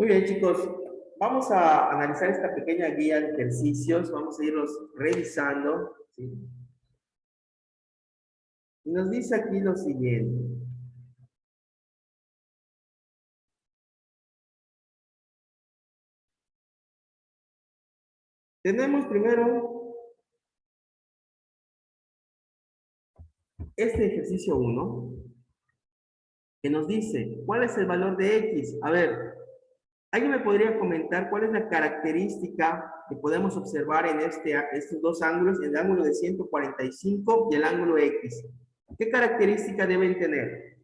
Muy bien, chicos. Vamos a analizar esta pequeña guía de ejercicios. Vamos a irlos revisando, ¿sí? Y nos dice aquí lo siguiente. Tenemos primero este ejercicio 1, que nos dice, ¿cuál es el valor de X? A ver, ¿alguien me podría comentar cuál es la característica que podemos observar en estos dos ángulos, el ángulo de 145 y el ángulo X? ¿Qué característica deben tener?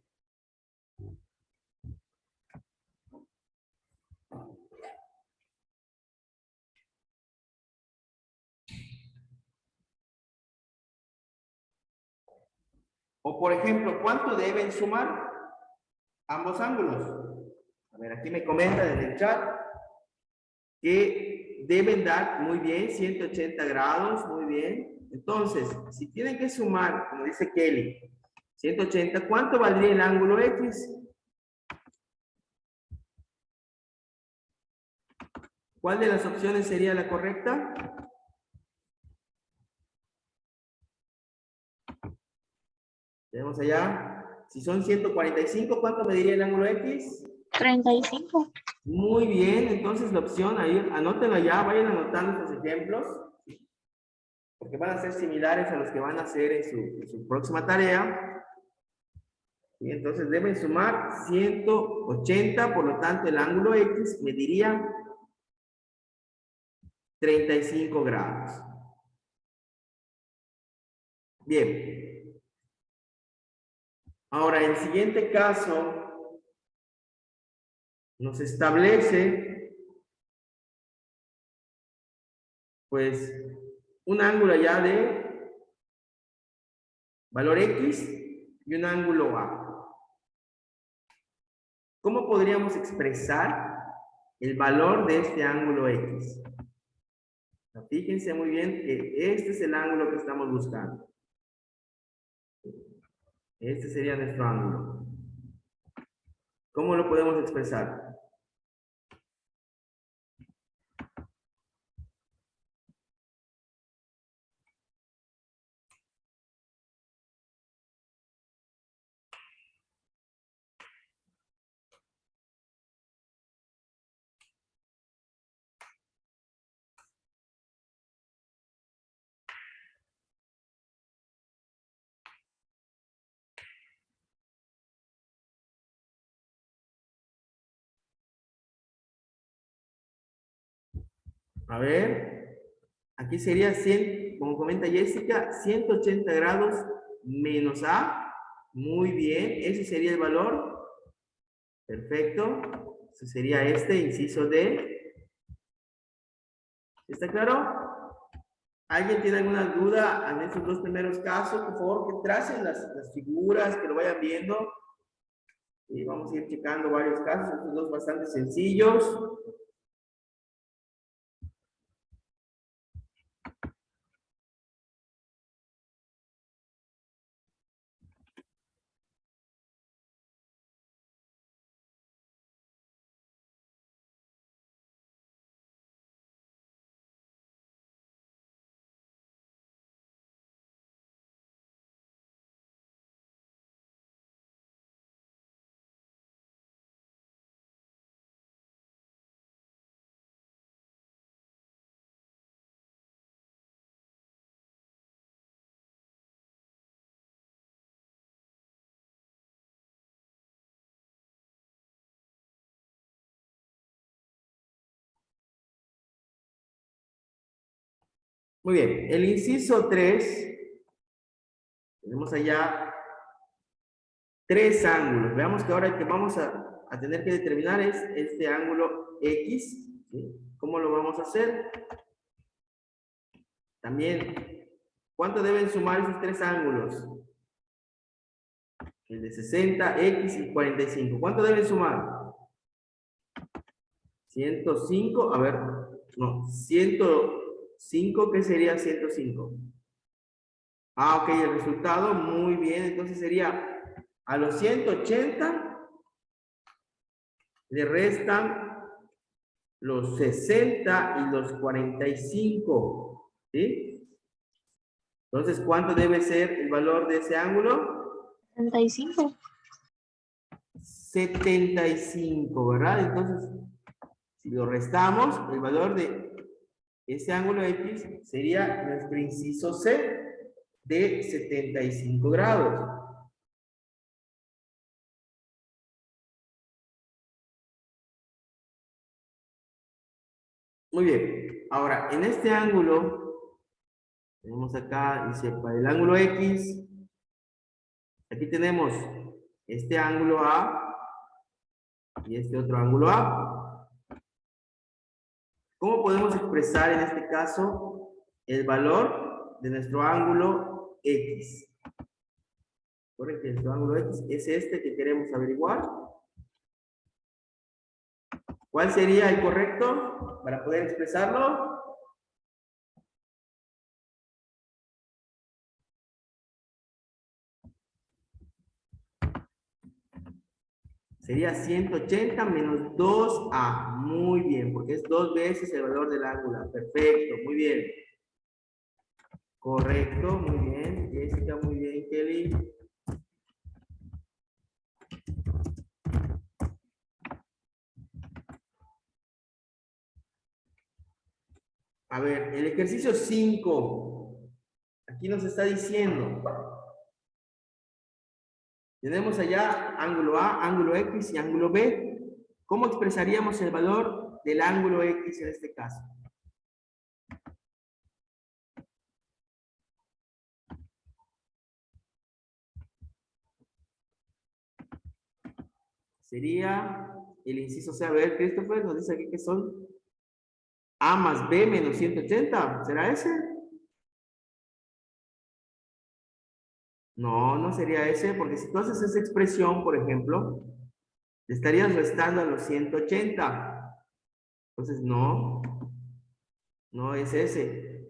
O por ejemplo, ¿cuánto deben sumar ambos ángulos? A ver, aquí me comentan en el chat que deben dar, muy bien, 180 grados, muy bien. Entonces, si tienen que sumar, como dice Kelly, 180, ¿cuánto valdría el ángulo X? ¿Cuál de las opciones sería la correcta? Tenemos allá. Si son 145, ¿cuánto mediría el ángulo X? 35. Muy bien, entonces la opción ahí, anótenlo ya, vayan anotando estos ejemplos, porque van a ser similares a los que van a hacer en su próxima tarea. Y entonces deben sumar 180, por lo tanto el ángulo X mediría 35 grados. Bien. Ahora, el siguiente caso nos establece, pues, un ángulo ya de valor X y un ángulo A. ¿Cómo podríamos expresar el valor de este ángulo X? Fíjense muy bien que este es el ángulo que estamos buscando. Este sería nuestro ángulo. ¿Cómo lo podemos expresar? A ver, aquí sería 100, como comenta Jessica, 180 grados menos A. Muy bien, ese sería el valor. Perfecto. Ese sería este, inciso D. ¿Está claro? ¿Alguien tiene alguna duda en estos dos primeros casos? Por favor, que tracen las figuras, que lo vayan viendo. Y vamos a ir checando varios casos, estos dos bastante sencillos. Muy bien, el inciso 3, tenemos allá tres ángulos. Veamos que ahora el que vamos a tener que determinar es este ángulo X. ¿Sí? ¿Cómo lo vamos a hacer? También, ¿cuánto deben sumar esos tres ángulos? El de 60, X y 45. ¿Cuánto deben sumar? 105, a ver, no, 105, ¿qué sería 105? Ah, ok, el resultado, muy bien, entonces sería a los 180 le restan los 60 y los 45. ¿Sí? Entonces, ¿cuánto debe ser el valor de ese ángulo? 35. 75, ¿verdad? Entonces, si lo restamos, el valor de ese ángulo X sería nuestro inciso C de 75 grados. Muy bien. Ahora, en este ángulo, tenemos acá, dice, para el ángulo X, aquí tenemos este ángulo A y este otro ángulo A. ¿Cómo podemos expresar en este caso el valor de nuestro ángulo X? Recuerden que nuestro ángulo X es este que queremos averiguar. ¿Cuál sería el correcto para poder expresarlo? Sería 180 menos 2A. Muy bien, porque es 2 veces el valor del ángulo. Perfecto, muy bien. Correcto, muy bien. Jessica, muy bien, Kelly. A ver, el ejercicio 5. Aquí nos está diciendo. Tenemos allá ángulo A, ángulo X y ángulo B. ¿Cómo expresaríamos el valor del ángulo X en este caso? Sería el inciso C. A ver, Christopher nos dice aquí que son A más B menos 180. ¿Será ese? No, no sería ese, porque si tú haces esa expresión, por ejemplo, le estarías restando a los 180. Entonces, no, no es ese.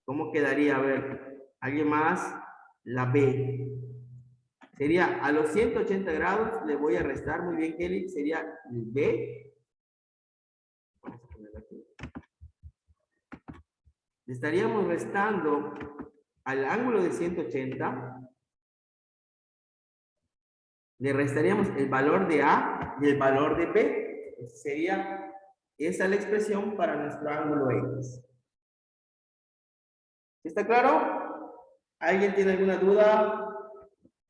¿Cómo quedaría? A ver, ¿alguien más? La B. Sería a los 180 grados, le voy a restar, muy bien, Kelly, sería el B. Vamos a ponerlo aquí. Le estaríamos restando al ángulo de 180, le restaríamos el valor de A y el valor de B. Sería esa la expresión para nuestro ángulo X. ¿Está claro? ¿Alguien tiene alguna duda?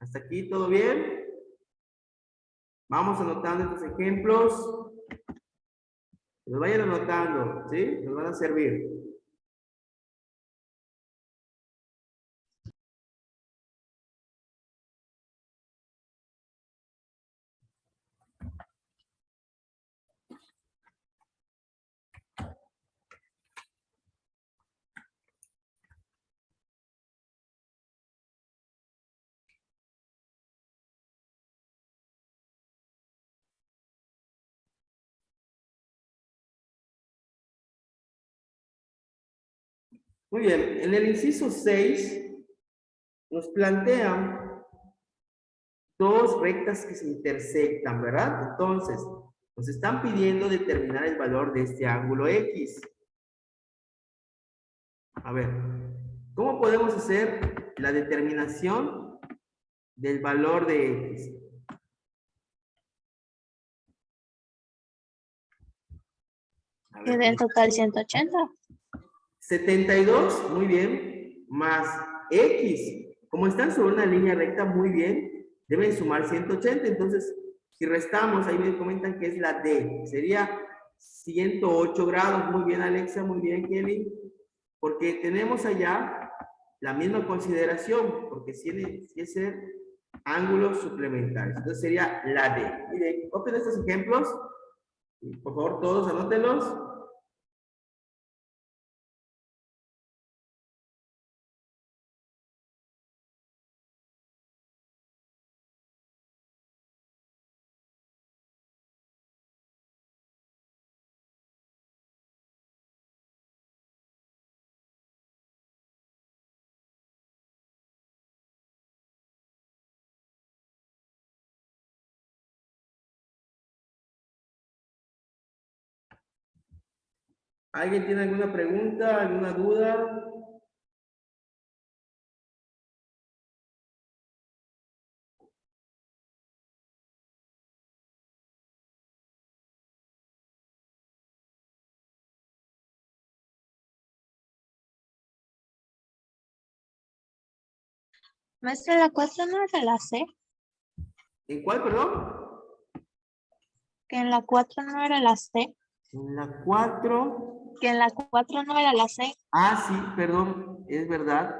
¿Hasta aquí todo bien? Vamos anotando estos ejemplos. Que los vayan anotando, ¿sí? Nos van a servir. Muy bien, en el inciso 6 nos plantean dos rectas que se intersectan, ¿verdad? Entonces, nos están pidiendo determinar el valor de este ángulo X. A ver, ¿cómo podemos hacer la determinación del valor de X? A ver, En total 180. 72, muy bien, más X. Como están sobre una línea recta, muy bien, deben sumar 180. Entonces, si restamos, ahí me comentan que es la D. Sería 108 grados. Muy bien, Alexa, muy bien, Kelly. Porque tenemos allá la misma consideración, porque tiene que ser ángulos suplementarios. Entonces sería la D. Miren, copien estos ejemplos. Y por favor, todos anótenlos. ¿Alguien tiene alguna pregunta, alguna duda? Maestra, la 4 no era la C. ¿En cuál, perdón? Que en la 4 no era la C. En la 4. Que en la 4 no era la C. Ah, sí, perdón, es verdad.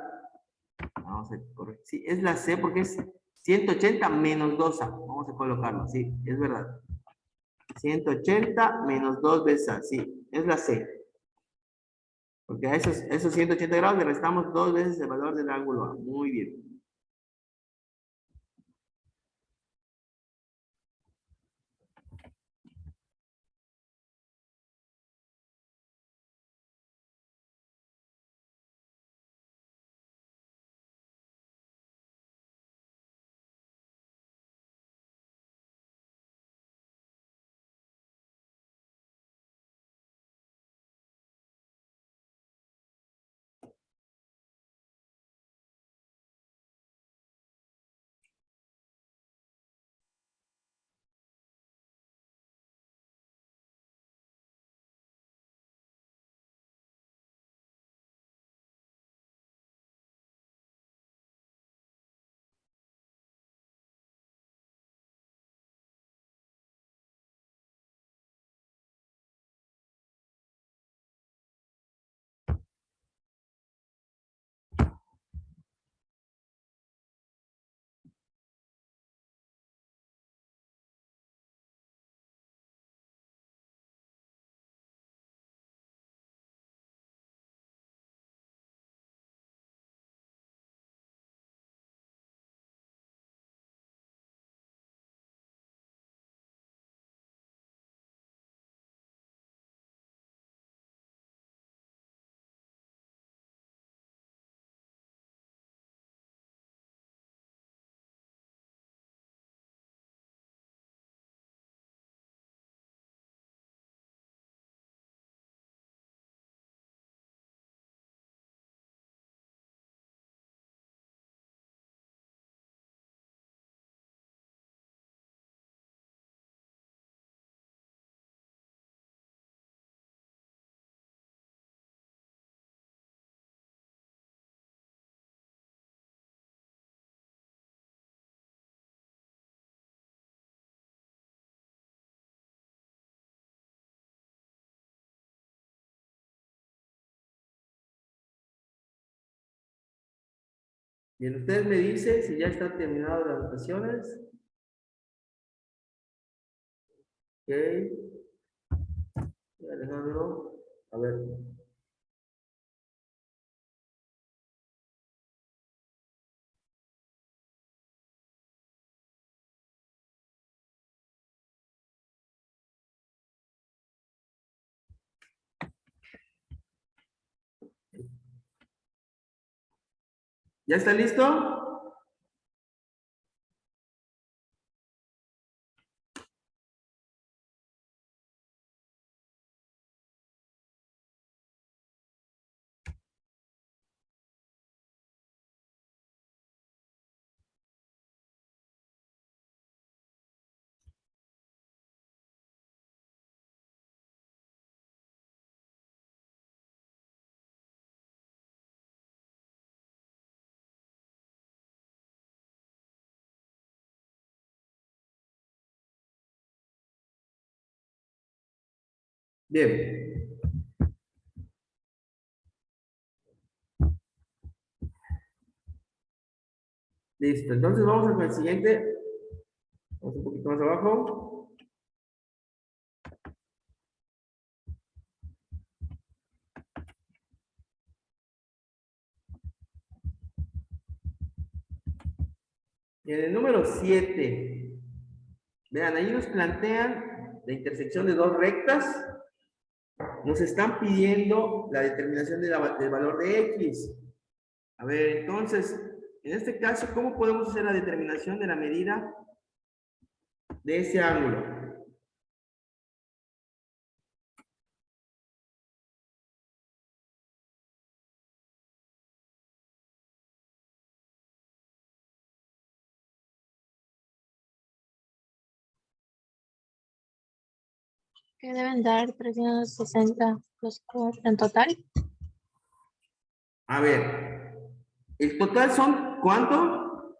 Vamos a corregir. Sí, es la C porque es 180 menos 2A. Vamos a colocarlo, sí, es verdad. 180 menos 2 veces A, sí, es la C. Porque a esos 180 grados le restamos 2 veces el valor del ángulo A. Muy bien. Bien, usted me dice si ya está terminado las anotaciones. Ok. Alejandro, a ver. ¿Ya está listo? Bien. Listo. Entonces vamos con el siguiente. Vamos un poquito más abajo. En el número 7, vean, ahí nos plantean la intersección de dos rectas. Nos están pidiendo la determinación del valor de X. A ver, entonces, en este caso, ¿cómo podemos hacer la determinación de la medida de ese ángulo? Que deben dar 360 los en total. A ver, ¿el total son cuánto?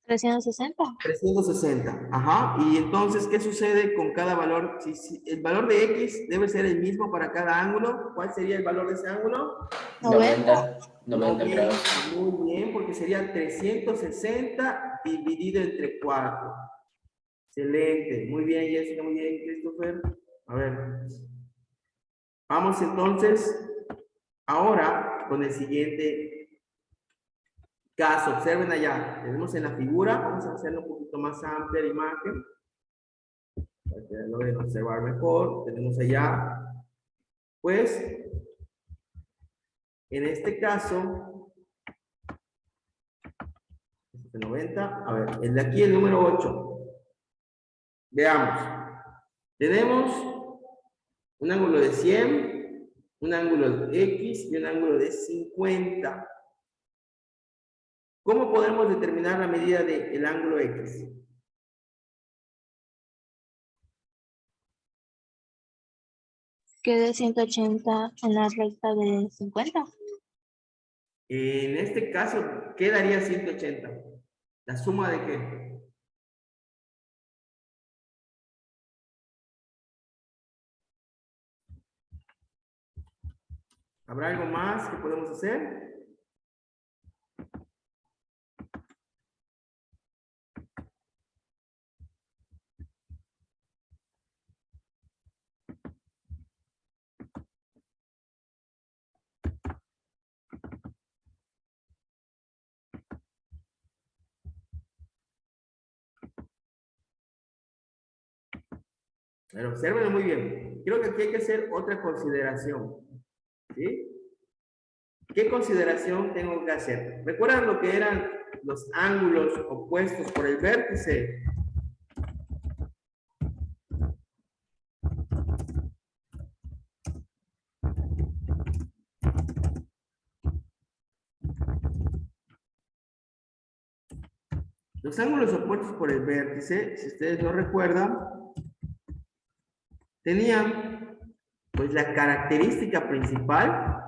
360. 360. Ajá. Y entonces, ¿qué sucede con cada valor? Si el valor de X debe ser el mismo para cada ángulo, ¿cuál sería el valor de ese ángulo? 90. 90 grados. Muy bien, porque sería 360 dividido entre 4. Excelente. Muy bien, Jessica, muy bien, Christopher. A ver. Vamos entonces ahora con el siguiente caso. Observen allá. Tenemos en la figura, vamos a hacerlo un poquito más amplia la imagen para que lo logren observar mejor. Tenemos allá, pues, en este caso, 90. A ver, el de aquí, el número 8. Veamos. Tenemos un ángulo de 100, un ángulo de X y un ángulo de 50. ¿Cómo podemos determinar la medida del ángulo X? Que de 180 en la recta de 50. En este caso, ¿qué daría 180? ¿La suma de qué? ¿Habrá algo más que podemos hacer? Pero obsérvenlo muy bien. Creo que aquí hay que hacer otra consideración. ¿Sí? ¿Qué consideración tengo que hacer? ¿Recuerdan lo que eran los ángulos opuestos por el vértice? Los ángulos opuestos por el vértice, si ustedes lo recuerdan, tenían pues la característica principal,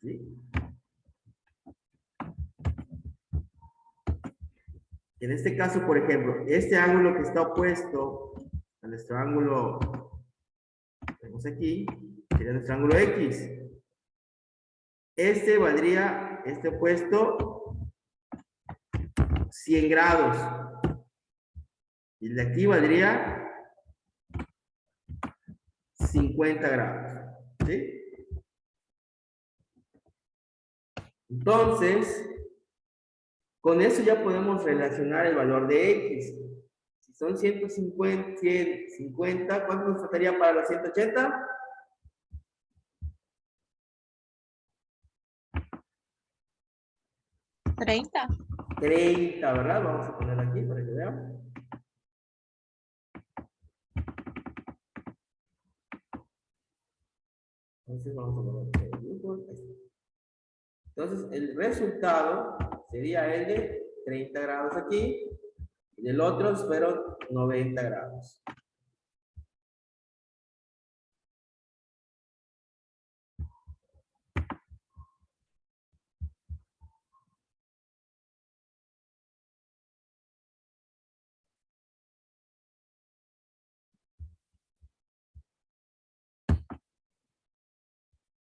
¿sí? En este caso, por ejemplo, este ángulo que está opuesto a nuestro ángulo, vemos aquí, sería nuestro ángulo X. Este valdría, este opuesto, 100 grados. Y el de aquí valdría 50 grados. ¿Sí? Entonces, con eso ya podemos relacionar el valor de X. Si son 150, 150, ¿cuánto nos faltaría para los 180? 30. 30, ¿verdad? Vamos a poner aquí para que vean. Entonces vamos a poner entonces el resultado sería el de 30 grados aquí y del otro fueron 90 grados.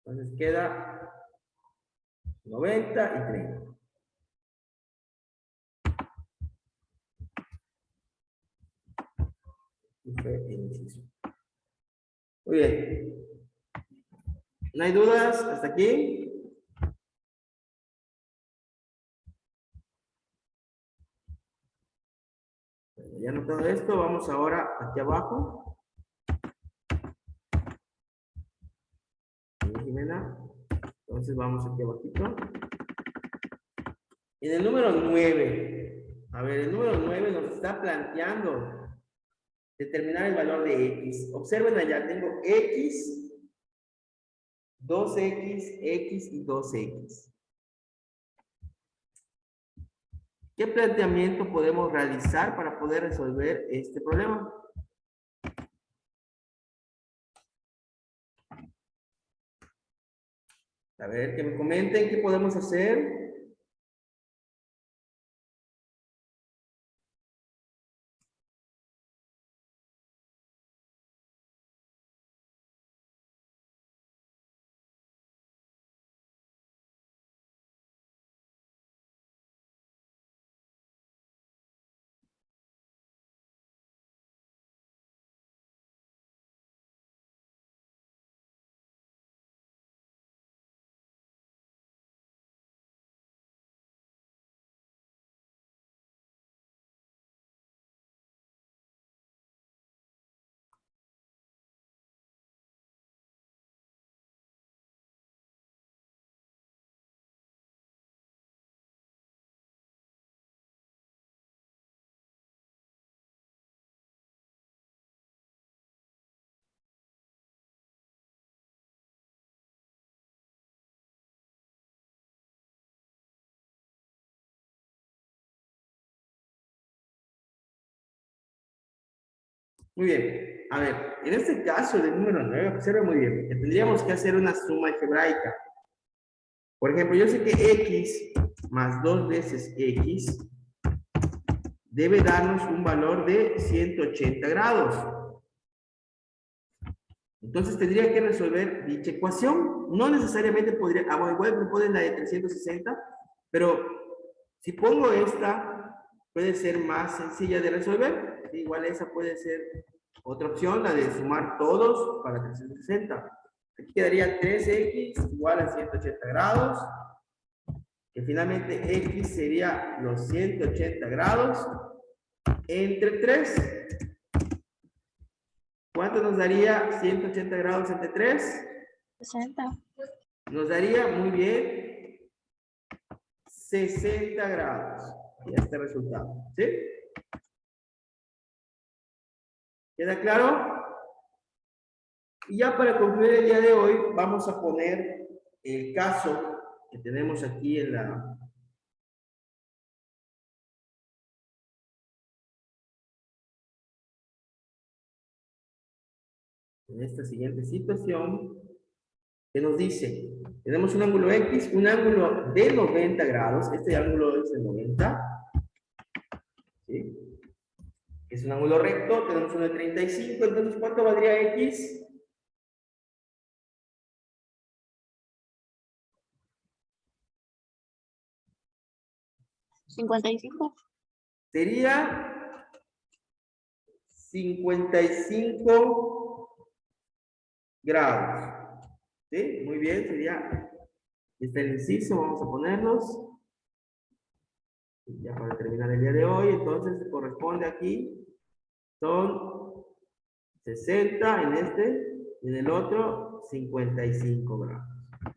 Entonces queda 90 y 30. Y fue el inciso. Muy bien. ¿No hay dudas hasta aquí? Bueno, ya anotado esto, vamos ahora aquí abajo. Jimena. Entonces vamos aquí abajito. En el número 9. A ver, el número 9 nos está planteando determinar el valor de X. Observen allá, tengo X, 2X, X y 2X. ¿Qué planteamiento podemos realizar para poder resolver este problema? A ver, que me comenten qué podemos hacer. Muy bien. A ver, en este caso del número 9, observa muy bien, que tendríamos que hacer una suma algebraica. Por ejemplo, yo sé que x más 2 veces x debe darnos un valor de 180 grados. Entonces tendría que resolver dicha ecuación. No necesariamente podría, bueno, igual me ponen la de 360, pero si pongo esta, puede ser más sencilla de resolver. Igual esa puede ser otra opción, la de sumar todos para 360. Aquí quedaría 3x igual a 180 grados, que finalmente x sería los 180 grados entre 3. ¿Cuánto nos daría 180 grados entre 3? 60. Nos daría, muy bien, 60 grados. Y este resultado, ¿sí? ¿Queda claro? Y ya para concluir el día de hoy, vamos a poner el caso que tenemos aquí en esta siguiente situación, que nos dice, tenemos un ángulo X, un ángulo de 90 grados, este ángulo es de 90, ¿sí? Es un ángulo recto, tenemos uno de 35, entonces ¿cuánto valdría X? ¿55? Sería 55 grados. ¿Sí? Muy bien, sería este el inciso, vamos a ponerlos. Ya para terminar el día de hoy, entonces corresponde aquí, son 60 en este, y en el otro 55 grados.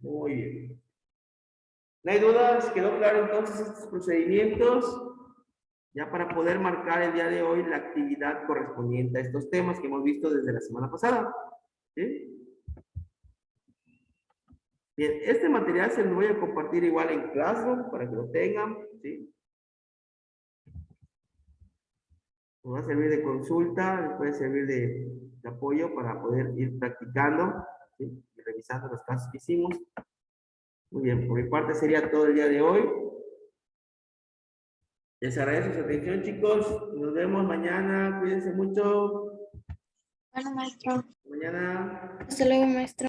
Muy bien. ¿No hay dudas? ¿Quedó claro entonces estos procedimientos? Ya para poder marcar el día de hoy la actividad correspondiente a estos temas que hemos visto desde la semana pasada. ¿Sí? Bien, este material se lo voy a compartir igual en Classroom para que lo tengan. ¿Sí? Nos va a servir de consulta, les puede servir de apoyo para poder ir practicando, ¿sí? Y revisando los casos que hicimos. Muy bien, por mi parte sería todo el día de hoy. Les agradezco su atención, chicos. Nos vemos mañana. Cuídense mucho. Bueno, maestro. Mañana. Hasta luego, maestro.